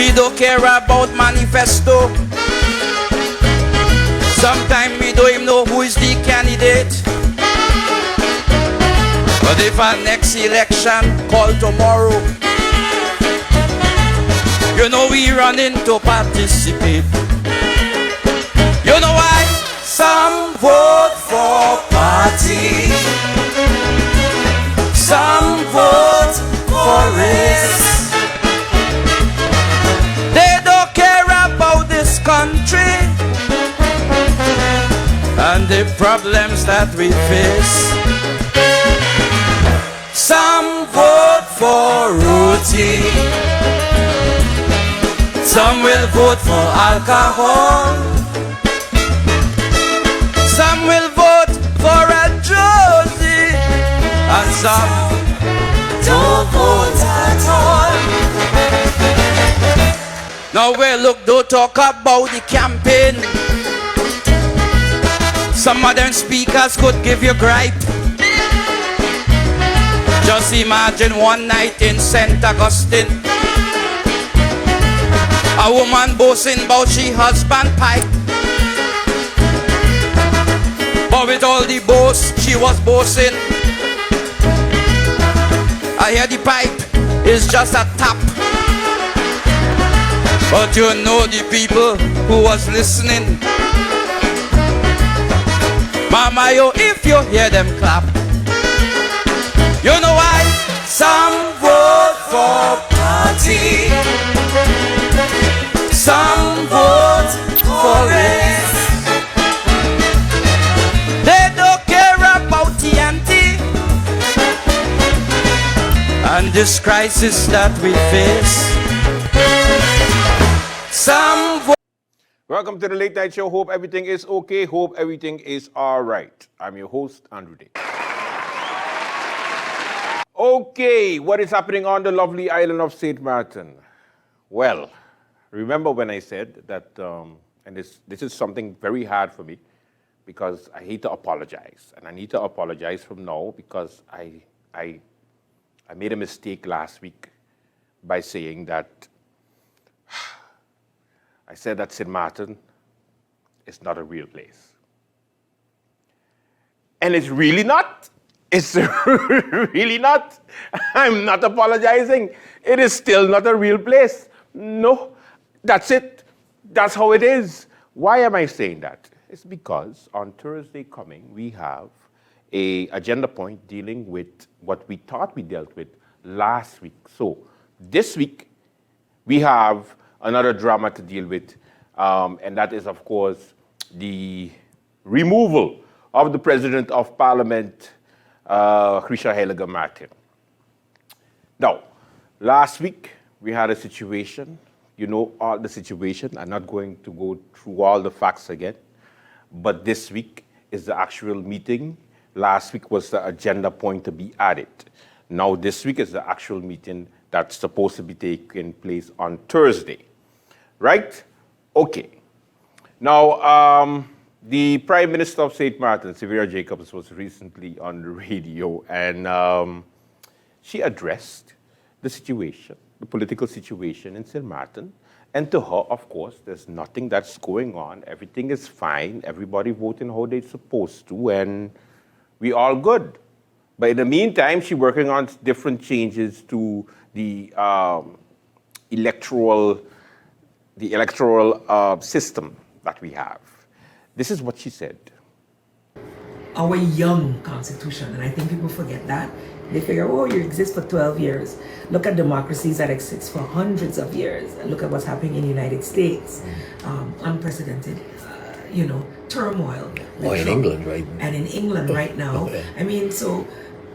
We don't care about manifesto. Sometimes we don't even know who is the candidate. But if our next election call tomorrow, you know we run in to participate. You know why? Some vote for party, some vote for race. They don't care about this country and the problems that we face. Some vote for roti, some will vote for alcohol, some will vote for a Josie, and some don't vote at all. Now well, look, don't talk about the campaign. Some of them speakers could give you gripe. Just imagine one night in St. Augustine, a woman boasting about she husband pipe. But with all the boast she was boasting, I hear the pipe is just a tap. But you know the people who was listening, mama, yo, if you hear them clap, you know why? Some vote for party, some vote for race. They don't care about TNT and this crisis that we face. Some vote. Welcome to the Late Night Show. Hope everything is okay. Hope everything is all right. I'm your host, Andrew Day. Okay, what is happening on the lovely island of St. Martin? Well, remember when I said that, and this is something very hard for me because I hate to apologize. And I need to apologize from now because I made a mistake last week by saying that I said that St. Martin is not a real place. And it's really not. It's really not. I'm not apologizing. It is still not a real place. No, that's it. That's how it is. Why am I saying that? It's because on Thursday coming, we have an agenda point dealing with what we thought we dealt with last week. So this week, we have another drama to deal with, and that is, of course, the removal of the President of Parliament, Chrisha Heilige Martin. Now, last week, we had a situation. You know all the situation. I'm not going to go through all the facts again. But this week is the actual meeting. Last week was the agenda point to be added. Now, this week is the actual meeting that's supposed to be taking place on Thursday. Right? Okay. Now, the Prime Minister of St. Martin, Severa Jacobs, was recently on the radio, and she addressed the situation, the political situation in St. Martin. And to her, of course, there's nothing that's going on. Everything is fine. Everybody voting how they're supposed to, and we all good. But in the meantime, she's working on different changes to the electoral system that we have. This is what she said. Our young constitution, and I think people forget that. They figure, oh, you exist for 12 years. Look at democracies that exist for hundreds of years. And look at what's happening in the United States. Unprecedented, turmoil. Or in England, right? And in England right now. I mean, so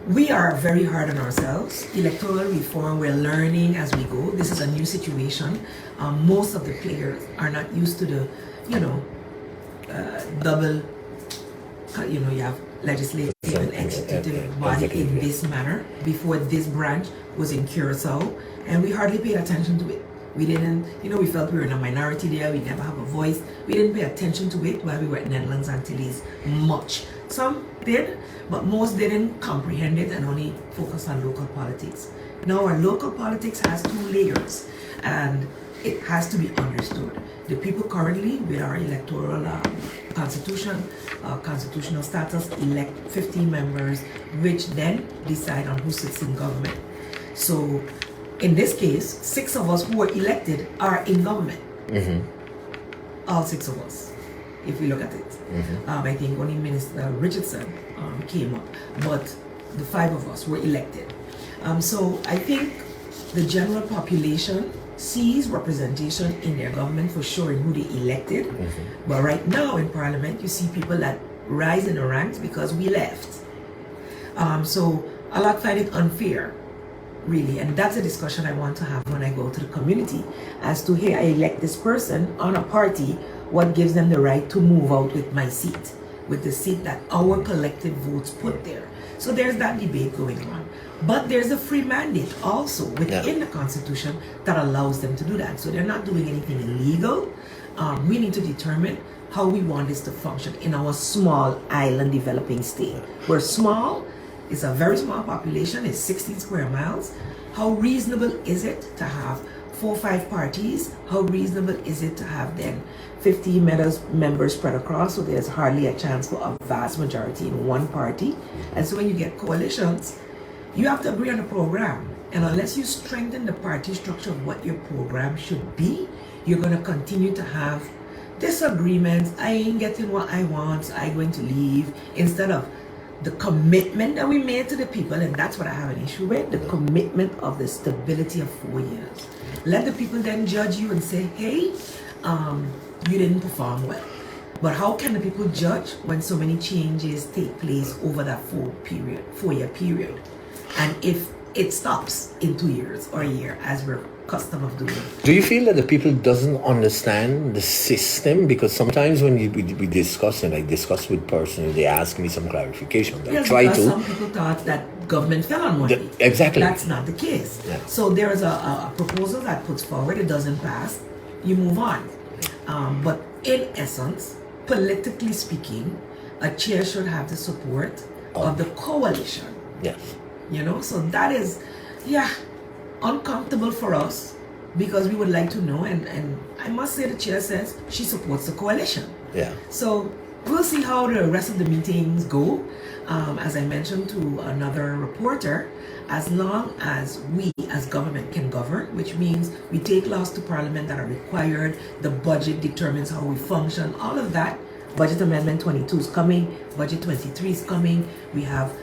we are very hard on ourselves. Electoral reform, we're learning as we go. This is a new situation. Most of the players are not used to the, double, you have legislative and executive body in this manner. Before this branch was in Curacao, and we hardly paid attention to it. We didn't, we felt we were in a minority there, we never have a voice. We didn't pay attention to it while we were at Netherlands Antilles much. Some did, but most didn't comprehend it and only focus on local politics. Now our local politics has two layers, and it has to be understood. The people currently, with our electoral constitutional status, elect 15 members, which then decide on who sits in government. So, in this case, 6 of us who were elected are in government. All 6 of us, if we look at it. I think only Minister Richardson came up, but the 5 of us were elected. So I think the general population sees representation in their government for sure in who they elected. But right now in Parliament, you see people that rise in the ranks because we left. So a lot find it unfair, really, and that's a discussion I want to have when I go to the community as to, hey, I elect this person on a party, what gives them the right to move out with my seat, with the seat that our collective votes put there. So there's that debate going on. But there's a free mandate also within the Constitution that allows them to do that. So they're not doing anything illegal. We need to determine how we want this to function in our small island developing state. We're small, it's a very small population, it's 16 square miles. How reasonable is it to have 4 or 5 parties? How reasonable is it to have then 50 members spread across, so there's hardly a chance for a vast majority in one party? And so when you get coalitions, you have to agree on the program. And unless you strengthen the party structure of what your program should be, you're going to continue to have disagreements. I ain't getting what I want, so I'm going to leave. Instead of the commitment that we made to the people, and that's what I have an issue with, the commitment of the stability of 4 years. Let the people then judge you and say, hey, you didn't perform well. But how can the people judge when so many changes take place over that 4-year period? And if it stops in 2 years or a year, as we're accustomed of doing. Do you feel that the people doesn't understand the system? Because sometimes when we discuss, and I discuss with persons, they ask me some clarification. I Yes, try because to. some people thought that government fell on money. Exactly. That's not the case. Yeah. So there is a proposal that puts forward, it doesn't pass, you move on. But in essence, politically speaking, a chair should have the support of the coalition. Yes. You know, so that is, uncomfortable for us because we would like to know, and I must say the chair says she supports the coalition. Yeah. So we'll see how the rest of the meetings go. As I mentioned to another reporter, as long as we as government can govern, which means we take laws to Parliament that are required, the budget determines how we function, all of that. Budget Amendment 22 is coming, Budget 23 is coming. We have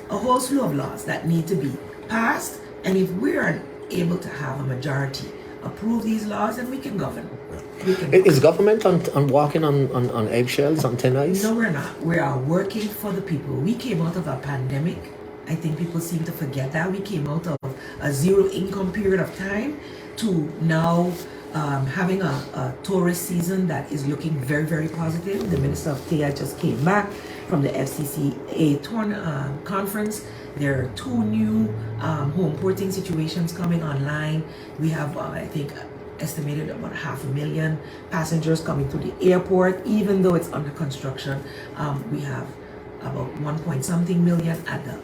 a whole slew of laws that need to be passed, and if we are able to have a majority approve these laws, then we can govern. Is government on walking on eggshells, on thin ice? No, we're not. We are working for the people. We came out of a pandemic. I think people seem to forget that. We came out of a zero income period of time to now having a tourist season that is looking very, very positive. The Minister of TEA just came back from the FCCA conference. There are 2 new home porting situations coming online. We have, I think, estimated about 500,000 passengers coming to the airport, even though it's under construction. We have about 1 million at the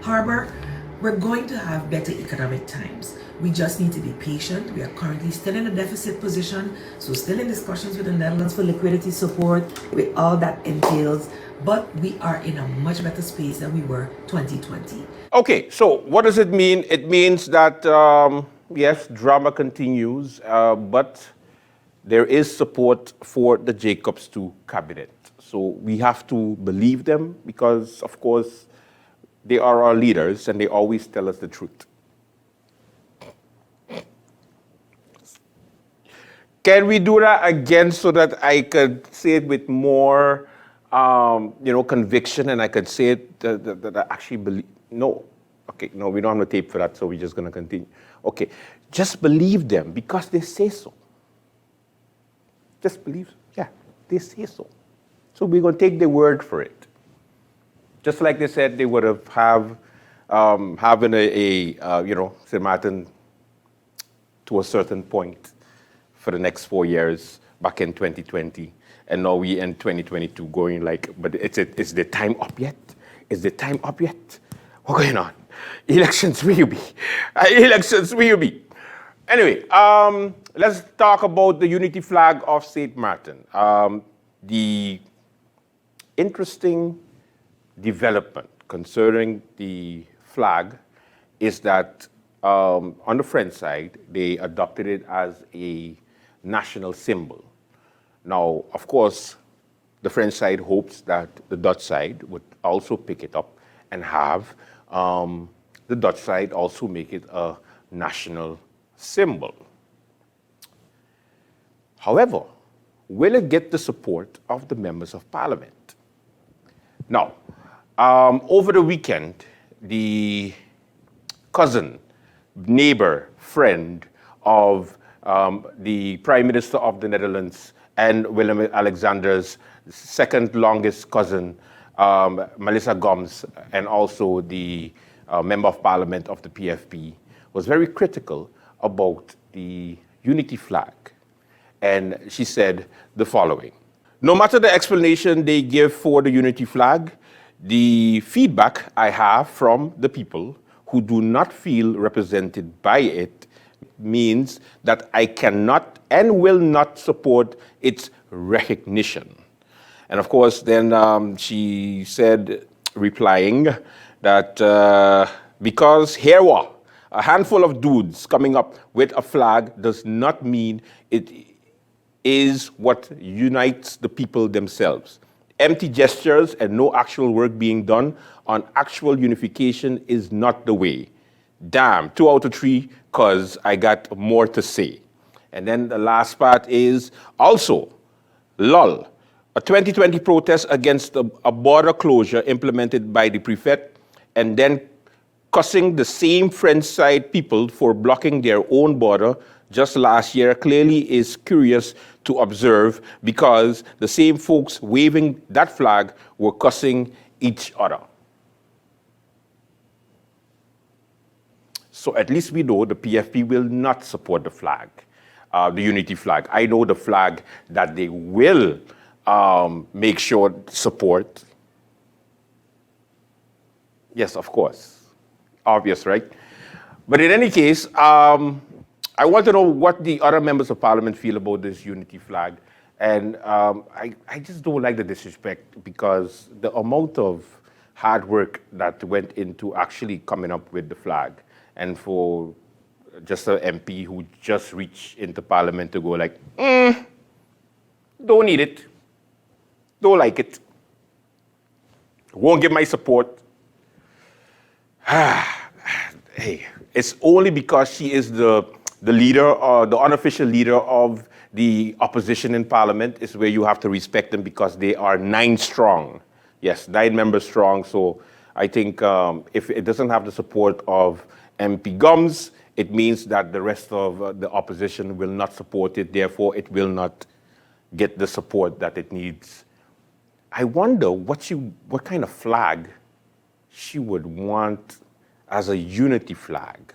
harbor. We're going to have better economic times. We just need to be patient. We are currently still in a deficit position, so still in discussions with the Netherlands for liquidity support, with all that entails, but we are in a much better space than we were 2020. Okay, so what does it mean? It means that, yes, drama continues, but there is support for the Jacobs 2 cabinet. So we have to believe them because, of course, they are our leaders and they always tell us the truth. Can we do that again so that I could say it with more, conviction, and I could say it that I actually believe? No. Okay, no, we don't have the tape for that, so we're just going to continue. Okay, just believe them because they say so. Just believe, they say so. So we're going to take their word for it. Just like they said they would have having St. Martin to a certain point for the next 4 years back in 2020. And now we in 2022 going but is the time up yet? Is the time up yet? What's going on? Elections will you be? Elections will you be? Anyway, let's talk about the unity flag of St. Martin. The interesting development concerning the flag is that on the French side, they adopted it as a national symbol. Now, of course, the French side hopes that the Dutch side would also pick it up and have the Dutch side also make it a national symbol. However, will it get the support of the members of Parliament? Now, over the weekend, the cousin, neighbor, friend of the Prime Minister of the Netherlands and Willem-Alexander's second longest cousin, Mellisa Gumbs, and also the Member of Parliament of the PFP, was very critical about the unity flag. And she said the following: no matter the explanation they give for the unity flag, the feedback I have from the people who do not feel represented by it means that I cannot and will not support its recognition. And of course, then she said, replying, that because here were a handful of dudes coming up with a flag does not mean it is what unites the people themselves. Empty gestures and no actual work being done on actual unification is not the way. Damn, 2 out of 3, because I got more to say. And then the last part is also, lol, a 2020 protest against a border closure implemented by the prefect and then cussing the same French side people for blocking their own border just last year clearly is curious to observe because the same folks waving that flag were cussing each other. So at least we know the PFP will not support the flag, the unity flag. I know the flag that they will make sure support. Yes, of course. Obvious, right? But in any case, I want to know what the other members of Parliament feel about this unity flag. And I just don't like the disrespect because the amount of hard work that went into actually coming up with the flag, and for just an MP who just reached into Parliament to go like, don't need it, don't like it, won't give my support. Hey, it's only because she is the leader or the unofficial leader of the opposition in Parliament is where you have to respect them because they are 9 strong. Yes, 9 members strong. So I think if it doesn't have the support of MP Gumbs, it means that the rest of the opposition will not support it. Therefore, it will not get the support that it needs. I wonder what kind of flag she would want as a unity flag.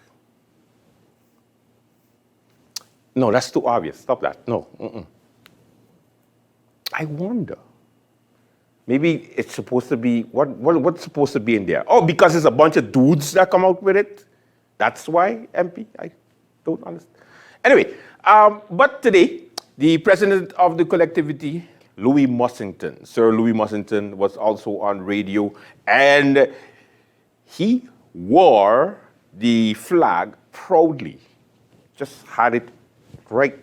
No, that's too obvious. Stop that. No. I wonder. Maybe it's supposed to be, what's supposed to be in there? Oh, because it's a bunch of dudes that come out with it? That's why, MP? I don't understand. Anyway, but today, the president of the collectivity, Louis Mussington, Sir Louis Mussington, was also on radio, and he wore the flag proudly. Just had it right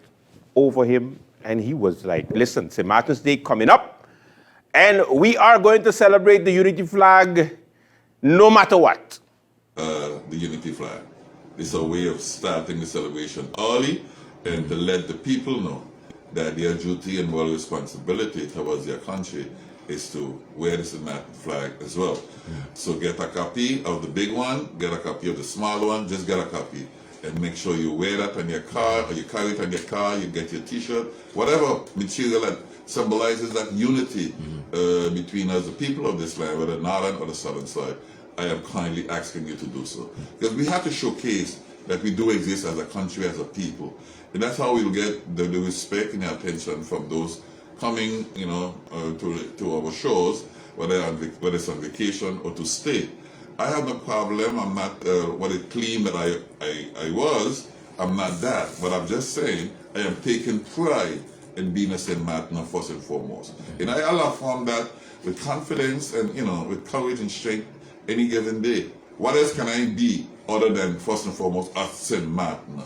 over him, and he was like, listen, St. Martin's Day coming up, and we are going to celebrate the unity flag no matter what. The unity flag. It's a way of starting the celebration early and to let the people know that their duty and moral responsibility towards their country is to wear the St. Martin flag as well. So get a copy of the big one, get a copy of the small one, just get a copy. And make sure you wear that on your car, or you carry it on your car, you get your t-shirt, whatever material that symbolizes that unity between us, the people of this land, whether the northern or the southern side. I am kindly asking you to do so. Because we have to showcase that we do exist as a country, as a people. And that's how we'll get the respect and the attention from those coming, to our shows, whether it's on vacation or to stay. I have no problem. I'm not what it claimed that I was. I'm not that, but I'm just saying I am taking pride in being a St. Martin first and foremost. And I affirm that with confidence and with courage and strength any given day. What else can I be other than first and foremost a St. Martin?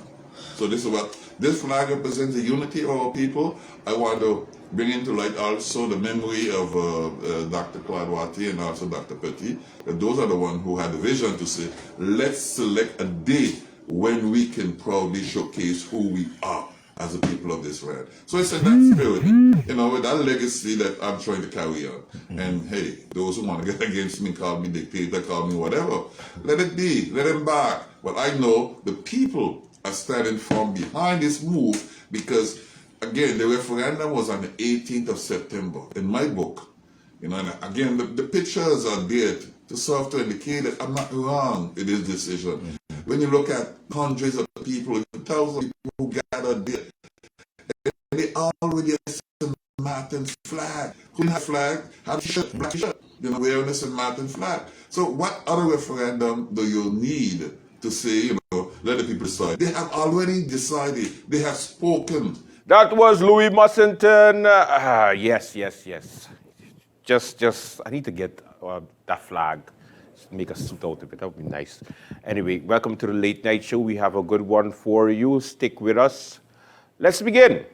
So this is what this flag represents: the unity of our people. I want to bring into light also the memory of Dr. Claude Watty and also Dr. Petit. Those are the ones who had the vision to say, let's select a day when we can proudly showcase who we are as the people of this land. So it's in that spirit, with that legacy that I'm trying to carry on. And hey, those who want to get against me, call me dictator, call me whatever, let it be, let them back. But I know the people are standing firm behind this move because, again, the referendum was on the 18th of September. In my book, and again, the pictures are there to serve to indicate that I'm not wrong in this decision. When you look at hundreds of people, thousands of people who gathered there, they already have St. Martin's flag. Who didn't have flag? Have a shirt, black shirt, wearing the St. Martin flag. So what other referendum do you need to say, let the people decide? They have already decided. They have spoken. That was Louis Mussington. Yes. Just, I need to get that flag. Make a suit out of it. That would be nice. Anyway, welcome to the Late Night Show. We have a good one for you. Stick with us. Let's begin.